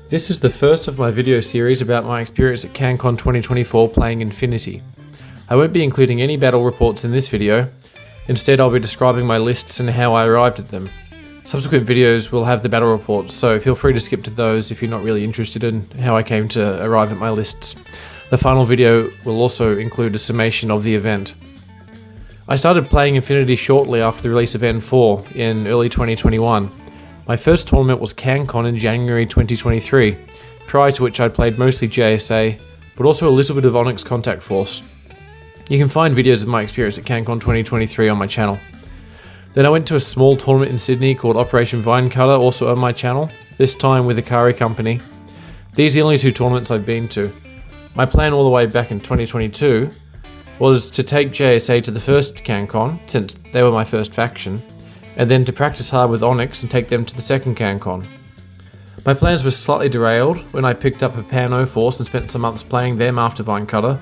This is the first of my video series about my experience at CanCon 2024 playing Infinity. I won't be including any battle reports in this video. Instead, I'll be describing my lists and how I arrived at them. Subsequent videos will have the battle reports, so feel free to skip to those if you're not really interested in how I came to arrive at my lists. The final video will also include a summation of the event. I started playing Infinity shortly after the release of N4 in early 2021. My first tournament was CanCon in January 2023, prior to which I'd played mostly JSA, but also a little bit of Onyx Contact Force. You can find videos of my experience at CanCon 2023 on my channel. Then I went to a small tournament in Sydney called Operation Vinecutter, also on my channel, this time with Akari Company. These are the only two tournaments I've been to. My plan all the way back in 2022 was to take JSA to the first CanCon, since they were my first faction, and then to practice hard with Onyx and take them to the second CanCon. My plans were slightly derailed when I picked up a Pano Force and spent some months playing them after Vinecutter,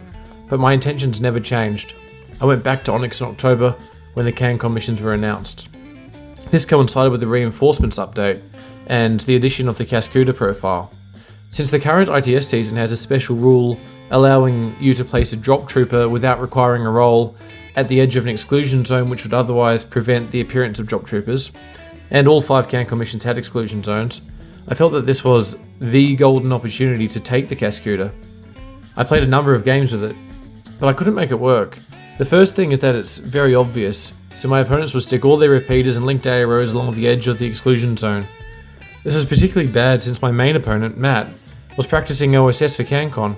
but my intentions never changed. I went back to Onyx in October when the CanCon missions were announced. This coincided with the reinforcements update and the addition of the Cascuda profile. Since the current ITS season has a special rule allowing you to place a drop trooper without requiring a roll at the edge of an exclusion zone which would otherwise prevent the appearance of drop troopers, and all 5 CanCon missions had exclusion zones, I felt that this was the golden opportunity to take the Cascuda. I played a number of games with it, but I couldn't make it work. The first thing is that it's very obvious, so my opponents would stick all their repeaters and linked arrows along the edge of the exclusion zone. This is particularly bad since my main opponent, Matt, was practicing OSS for CanCon,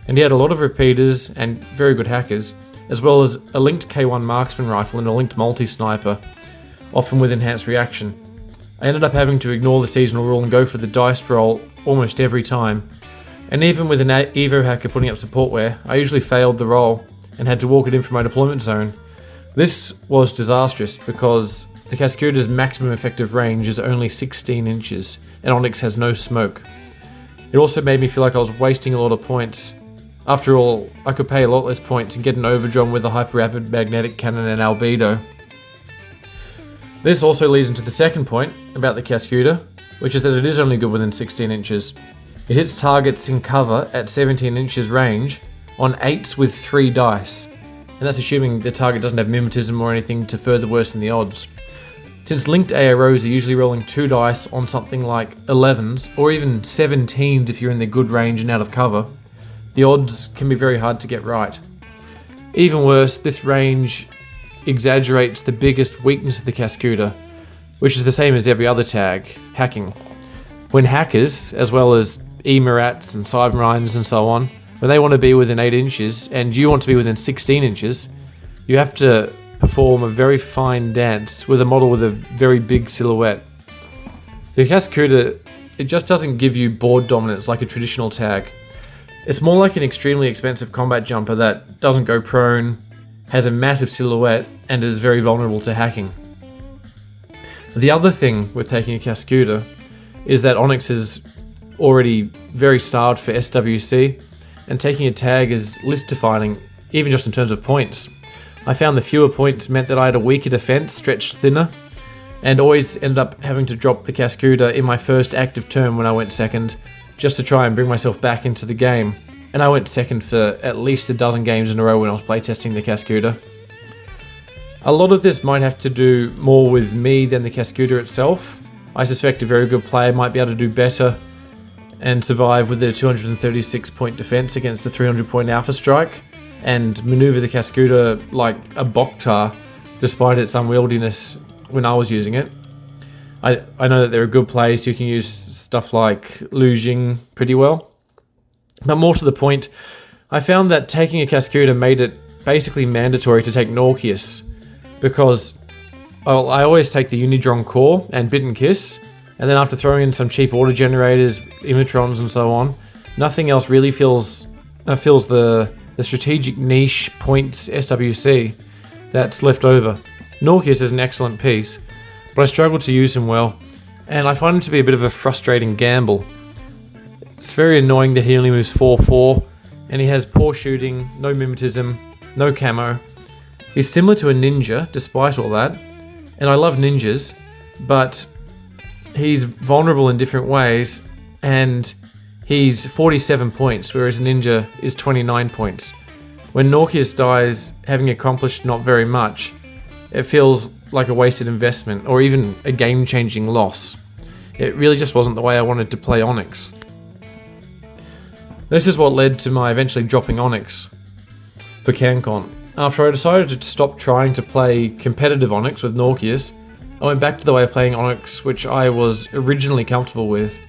and he had a lot of repeaters and very good hackers, as well as a linked K1 marksman rifle and a linked multi-sniper, often with enhanced reaction. I ended up having to ignore the seasonal rule and go for the dice roll almost every time, and even with an Evo hacker putting up supportware, I usually failed the roll and had to walk it in from my deployment zone. This was disastrous because the Cascuda's maximum effective range is only 16 inches, and Onyx has no smoke. It also made me feel like I was wasting a lot of points. After all, I could pay a lot less points and get an overdron with a hyper-rapid magnetic cannon and albedo. This also leads into the second point about the Cascuda, which is that it is only good within 16 inches. It hits targets in cover at 17 inches range on 8s with 3 dice, and that's assuming the target doesn't have mimetism or anything to further worsen the odds. Since linked AROs are usually rolling 2 dice on something like 11s, or even 17s if you're in the good range and out of cover, the odds can be very hard to get right. Even worse, this range exaggerates the biggest weakness of the Cascuda, which is the same as every other tag, hacking. When hackers, as well as eMirats and Cybermines and so on, when they want to be within 8 inches and you want to be within 16 inches, you have to perform a very fine dance with a model with a very big silhouette. The Cascuda, it just doesn't give you board dominance like a traditional tag. It's more like an extremely expensive combat jumper that doesn't go prone, has a massive silhouette, and is very vulnerable to hacking. The other thing with taking a Cascuda is that Onyx is already very starved for SWC, and taking a tag is list defining, even just in terms of points. I found the fewer points meant that I had a weaker defense, stretched thinner, and always ended up having to drop the Cascuda in my first active turn when I went second, just to try and bring myself back into the game. And I went second for at least a dozen games in a row when I was playtesting the Cascuda. A lot of this might have to do more with me than the Cascuda itself. I suspect a very good player might be able to do better and survive with their 236 point defense against a 300 point alpha strike, and maneuver the Cascuda like a Boktar despite its unwieldiness when I was using it. I know that there are good players who can use stuff like Lu Jing pretty well. But more to the point, I found that taking a Cascuda made it basically mandatory to take Norkius, because I always take the Unidron Core and Bit and Kiss, and then after throwing in some cheap auto-generators, Imitrons and so on, nothing else really fills the strategic niche points SWC that's left over. Norkius is an excellent piece, but I struggle to use him well, and I find him to be a bit of a frustrating gamble. It's very annoying that he only moves 4/4, and he has poor shooting, no mimetism, no camo. He's similar to a ninja, despite all that, and I love ninjas, but he's vulnerable in different ways, and he's 47 points, whereas Ninja is 29 points. When Norkius dies, having accomplished not very much, it feels like a wasted investment, or even a game-changing loss. It really just wasn't the way I wanted to play Onyx. This is what led to my eventually dropping Onyx for CanCon. After I decided to stop trying to play competitive Onyx with Norkius, I went back to the way of playing Onyx which I was originally comfortable with.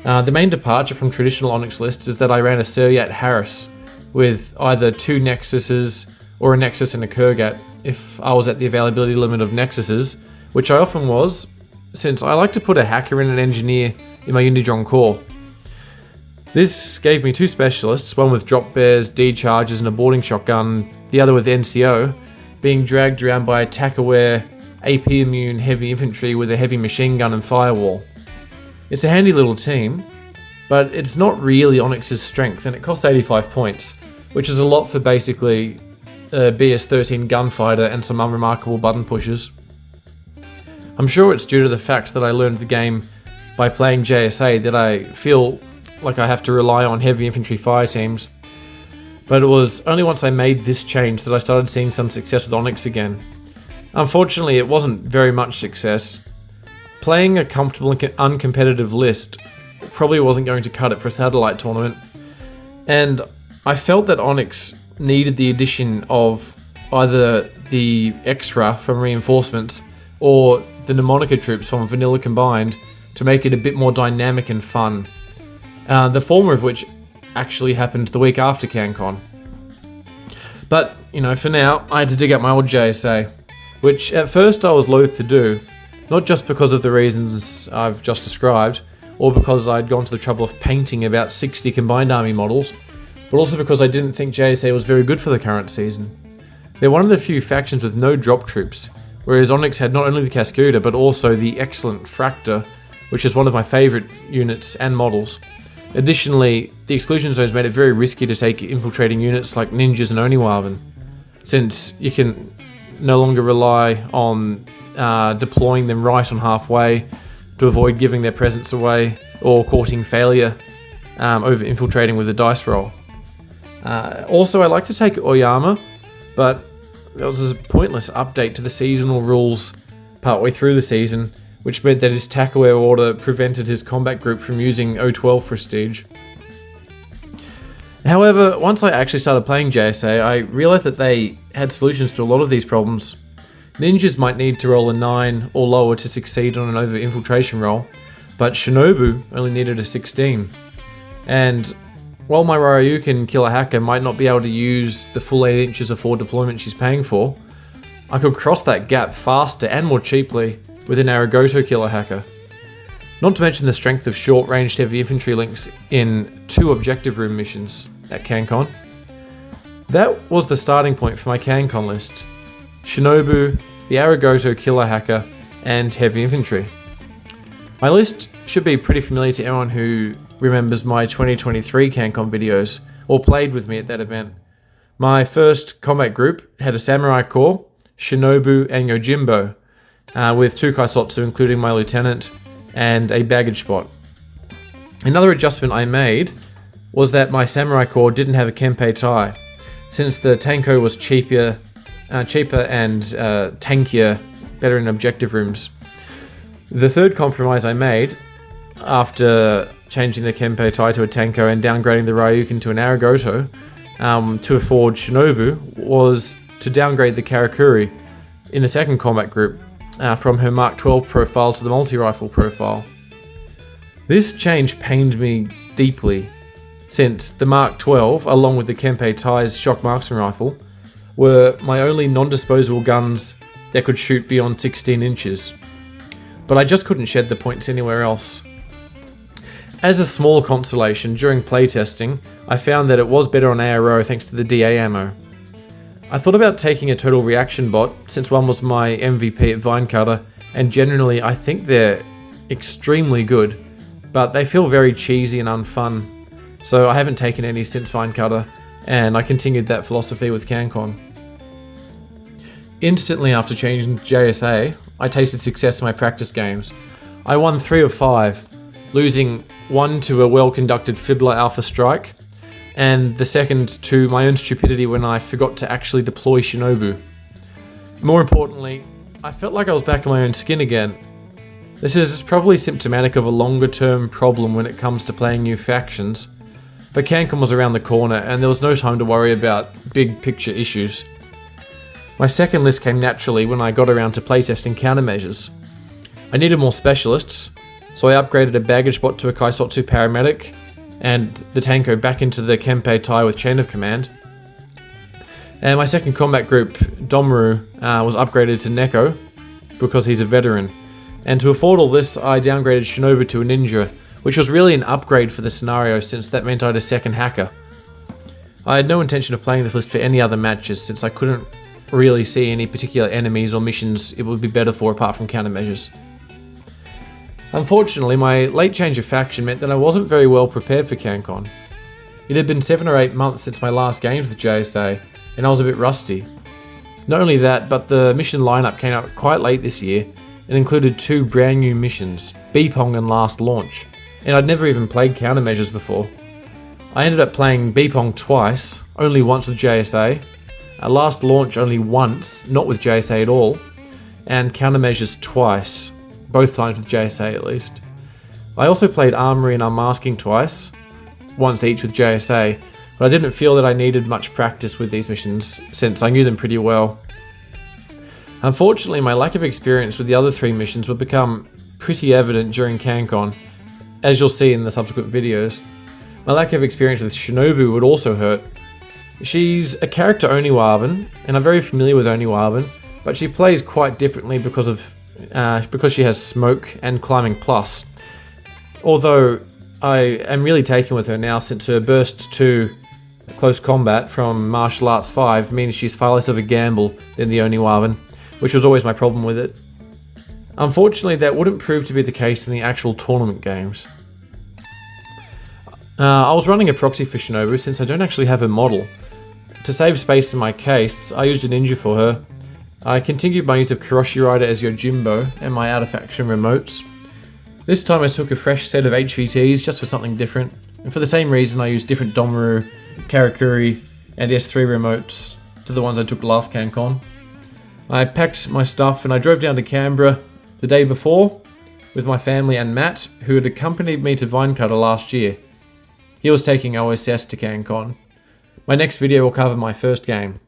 The main departure from traditional Onyx lists is that I ran a Suryat Harris with either 2 Nexuses or a Nexus and a Kurgat if I was at the availability limit of Nexuses, which I often was, since I like to put a hacker and an engineer in my Unidron core. This gave me 2 specialists, one with drop bears, D-charges and a boarding shotgun, the other with NCO, being dragged around by attack-aware, AP-immune heavy infantry with a heavy machine gun and firewall. It's a handy little team, but it's not really Onyx's strength, and it costs 85 points, which is a lot for basically a BS-13 gunfighter and some unremarkable button pushers. I'm sure it's due to the fact that I learned the game by playing JSA that I feel like I have to rely on heavy infantry fire teams, but it was only once I made this change that I started seeing some success with Onyx again. Unfortunately, it wasn't very much success. Playing a comfortable and uncompetitive list probably wasn't going to cut it for a satellite tournament, and I felt that Onyx needed the addition of either the extra from reinforcements or the mnemonica troops from vanilla combined to make it a bit more dynamic and fun. The former of which actually happened the week after CanCon. But, for now, I had to dig up my old JSA, which at first I was loath to do, not just because of the reasons I've just described, or because I'd gone to the trouble of painting about 60 combined army models, but also because I didn't think JSA was very good for the current season. They're one of the few factions with no drop troops, whereas Onyx had not only the Cascuda but also the excellent Fractor, which is one of my favourite units and models. Additionally, the exclusion zones made it very risky to take infiltrating units like Ninjas and Oniwaban, since you can no longer rely on deploying them right on halfway to avoid giving their presence away or courting failure over infiltrating with a dice roll. Also, I like to take Oyama, but there was a pointless update to the seasonal rules partway through the season, which meant that his tack-aware order prevented his combat group from using O12 Prestige. However, once I actually started playing JSA, I realised that they had solutions to a lot of these problems. Ninjas might need to roll a 9 or lower to succeed on an over-infiltration roll, but Shinobu only needed a 16. And while my Ryukin killer hacker might not be able to use the full 8 inches of forward deployment she's paying for, I could cross that gap faster and more cheaply with an Aragoto killer hacker. Not to mention the strength of short-ranged heavy infantry links in 2 objective room missions at CanCon. That was the starting point for my CanCon list: Shinobu, the Aragoto killer hacker, and heavy infantry. My list should be pretty familiar to everyone who remembers my 2023 CanCon videos or played with me at that event. My first combat group had a Samurai Corps, Shinobu, and Yojimbo, with 2 Kaisotsu including my lieutenant and a baggage spot. Another adjustment I made was that my Samurai Corps didn't have a Kempe tie, since the Tanko was cheaper and tankier, better in objective rooms. The third compromise I made, after changing the Kempe tie to a Tanko and downgrading the Ryukin to an Aragoto to a forward Shinobu, was to downgrade the Karakuri in the second combat group from her Mark 12 profile to the multi-rifle profile. This change pained me deeply, since the Mark 12, along with the Kempe tie's shock marksman rifle, were my only non-disposable guns that could shoot beyond 16 inches. But I just couldn't shed the points anywhere else. As a small consolation, during playtesting, I found that it was better on ARO thanks to the DA ammo. I thought about taking a total reaction bot, since one was my MVP at Vinecutter, and generally I think they're extremely good, but they feel very cheesy and unfun, so I haven't taken any since Vinecutter, and I continued that philosophy with CanCon. Instantly after changing to JSA, I tasted success in my practice games. I won 3 of 5, losing one to a well-conducted Fiddler Alpha Strike, and the second to my own stupidity when I forgot to actually deploy Shinobu. More importantly, I felt like I was back in my own skin again. This is probably symptomatic of a longer-term problem when it comes to playing new factions, but CanCon was around the corner and there was no time to worry about big-picture issues. My second list came naturally when I got around to playtesting countermeasures. I needed more specialists, so I upgraded a baggage bot to a Kaisotsu paramedic, and the Tanko back into the Kempe Tai with Chain of Command. And my second combat group, Domaru, was upgraded to Neko, because he's a veteran. And to afford all this, I downgraded Shinobu to a Ninja, which was really an upgrade for the scenario since that meant I had a second hacker. I had no intention of playing this list for any other matches since I couldn't really see any particular enemies or missions it would be better for apart from countermeasures. Unfortunately, my late change of faction meant that I wasn't very well prepared for CanCon. It had been 7 or 8 months since my last games with JSA, and I was a bit rusty. Not only that, but the mission lineup came out quite late this year and included 2 brand new missions, Beepong and Last Launch, and I'd never even played countermeasures before. I ended up playing Beepong twice, only once with JSA, Last Launch only once, not with JSA at all, and countermeasures twice, both times with JSA at least. I also played Armory and Unmasking twice, once each with JSA, but I didn't feel that I needed much practice with these missions since I knew them pretty well. Unfortunately, my lack of experience with the other 3 missions would become pretty evident during CanCon, as you'll see in the subsequent videos. My lack of experience with Shinobu would also hurt. She's a character Oniwaban, and I'm very familiar with Oniwaban, but she plays quite differently because she has Smoke and Climbing Plus. Although I am really taken with her now since her burst to close combat from Martial Arts 5 means she's far less of a gamble than the Oniwaban, which was always my problem with it. Unfortunately, that wouldn't prove to be the case in the actual tournament games. I was running a proxy for Shinobu since I don't actually have a model. To save space in my case, I used a ninja for her. I continued my use of Kuroshi Rider as Yojimbo and my out-of-faction remotes. This time I took a fresh set of HVTs just for something different, and for the same reason I used different Domaru, Karakuri, and S3 remotes to the ones I took last CanCon. I packed my stuff and I drove down to Canberra the day before with my family and Matt, who had accompanied me to Vinecutter last year. He was taking OSS to CanCon. My next video will cover my first game.